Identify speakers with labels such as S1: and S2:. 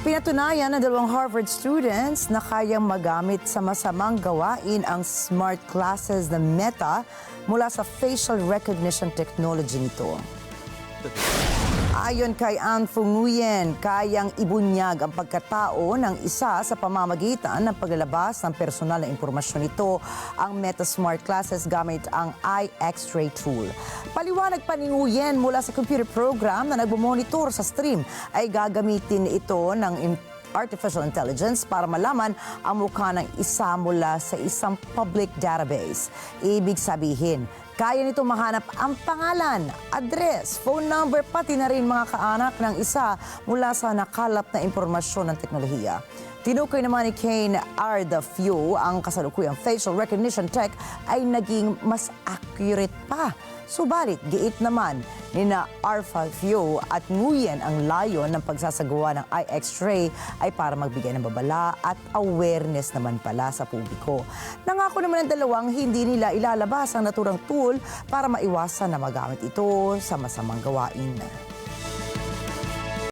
S1: Pinatunayan ng dalawang Harvard students na kayang magamit sa masamang gawain ang smart glasses na Meta mula sa facial recognition technology nito. Ayon kay Anne Nguyen, kayang ibunyag ang pagkatao ng isa sa pamamagitan ng paglalabas ng personal na impormasyon nito ang Meta Smart Glasses gamit ang Eye X-ray tool. Paliwanag pa ni Nguyen, mula sa computer program na nagmomonitor sa stream ay gagamitin ito ng artificial intelligence para malaman ang mukha ng isa mula sa isang public database. Ibig sabihin, kaya nito mahanap ang pangalan, address, phone number, pati na rin mga kaanak ng isa mula sa nakalap na impormasyon ng teknolohiya. Tinukoy naman ni Kane Ardafio ang kasalukuyang facial recognition tech ay naging mas accurate pa. Subalit, giit naman ni na Ardafio at Nguyen ang layon ng pagsasagawa ng eye x-ray ay para magbigay ng babala at awareness naman pala sa publiko. Nangako naman ng dalawang hindi nila ilalabas ang naturang tool para maiwasan na magamit ito sa masamang gawain.